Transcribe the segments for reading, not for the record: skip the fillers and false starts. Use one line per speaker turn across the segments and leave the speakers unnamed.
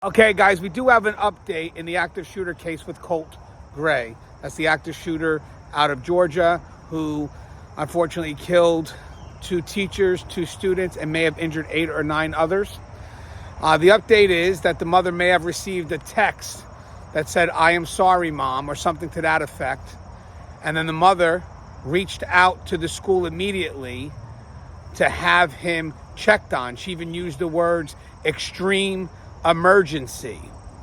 Okay, guys, we do have an update in the active shooter case with Colt Gray. That's the active shooter out of Georgia who unfortunately killed 2 teachers, 2 students, and may have injured 8 or 9 others. The update is that the mother may have received a text that said, "I am sorry, Mom," or something to that effect. And then the mother reached out to the school immediately to have him checked on. She even used the words extreme emergency.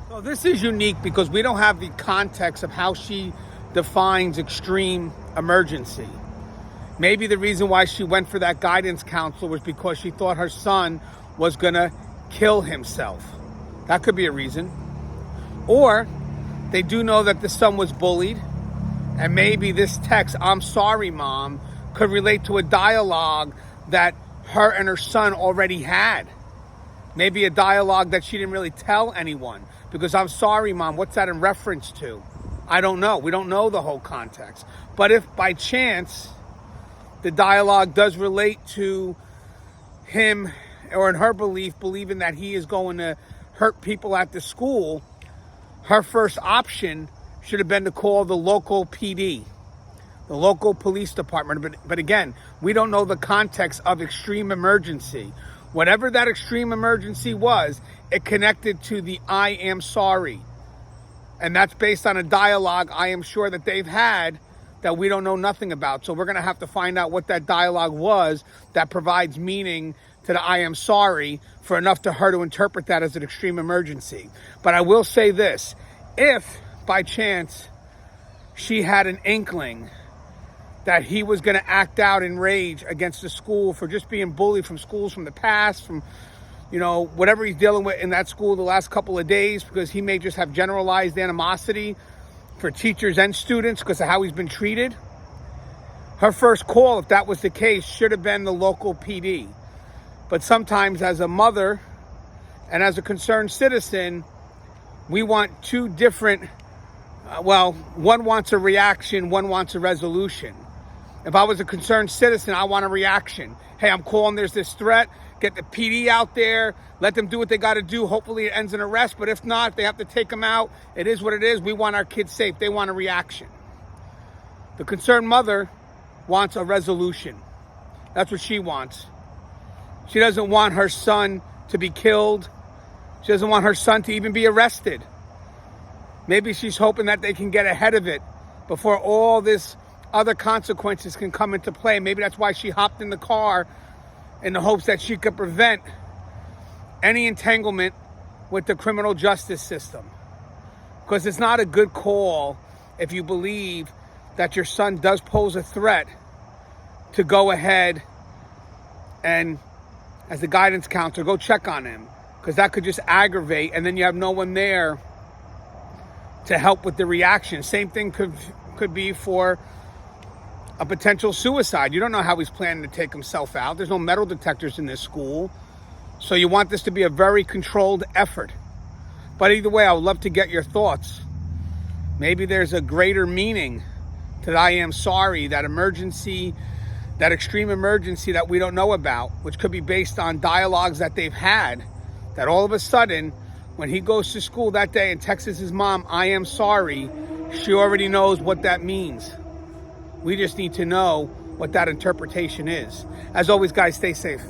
So this is unique because we don't have the context of how she defines extreme emergency. Maybe the reason why she went for that guidance counselor was because she thought her son was gonna kill himself. That could be a reason. Or they do know that the son was bullied, and maybe this text, "I'm sorry, Mom," could relate to a dialogue that her and her son already had. Maybe a dialogue that she didn't really tell anyone, because "I'm sorry, Mom," what's that in reference to? I don't know. We don't know the whole context. But if by chance the dialogue does relate to him, or in her believing that he is going to hurt people at the school, her first option should have been to call the local PD, the local police department. But again, we don't know the context of extreme emergency. Whatever that extreme emergency was, it connected to the "I am sorry." And that's based on a dialogue I am sure that they've had that we don't know nothing about. So we're going to have to find out what that dialogue was that provides meaning to the "I am sorry" for enough to her to interpret that as an extreme emergency. But I will say this, if by chance she had an inkling that he was going to act out in rage against the school for just being bullied from schools from the past, from, whatever he's dealing with in that school the last couple of days, because he may just have generalized animosity for teachers and students because of how he's been treated. Her first call, if that was the case, should have been the local PD. But sometimes as a mother and as a concerned citizen, we want 2 different, one wants a reaction, one wants a resolution. If I was a concerned citizen, I want a reaction. Hey, I'm calling, there's this threat. Get the PD out there. Let them do what they got to do. Hopefully it ends in arrest. But if not, they have to take them out. It is what it is. We want our kids safe. They want a reaction. The concerned mother wants a resolution. That's what she wants. She doesn't want her son to be killed. She doesn't want her son to even be arrested. Maybe she's hoping that they can get ahead of it before all this other consequences can come into play. Maybe that's why she hopped in the car in the hopes that she could prevent any entanglement with the criminal justice system. Because it's not a good call if you believe that your son does pose a threat to go ahead and, as the guidance counselor, go check on him. Because that could just aggravate, and then you have no one there to help with the reaction. Same thing could be for a potential suicide. You don't know how he's planning to take himself out. There's no metal detectors in this school. So you want this to be a very controlled effort. But either way, I would love to get your thoughts. Maybe there's a greater meaning to the "I am sorry," that emergency, that extreme emergency that we don't know about, which could be based on dialogues that they've had, that all of a sudden, when he goes to school that day and texts his mom, "I am sorry," she already knows what that means. We just need to know what that interpretation is. As always, guys, stay safe.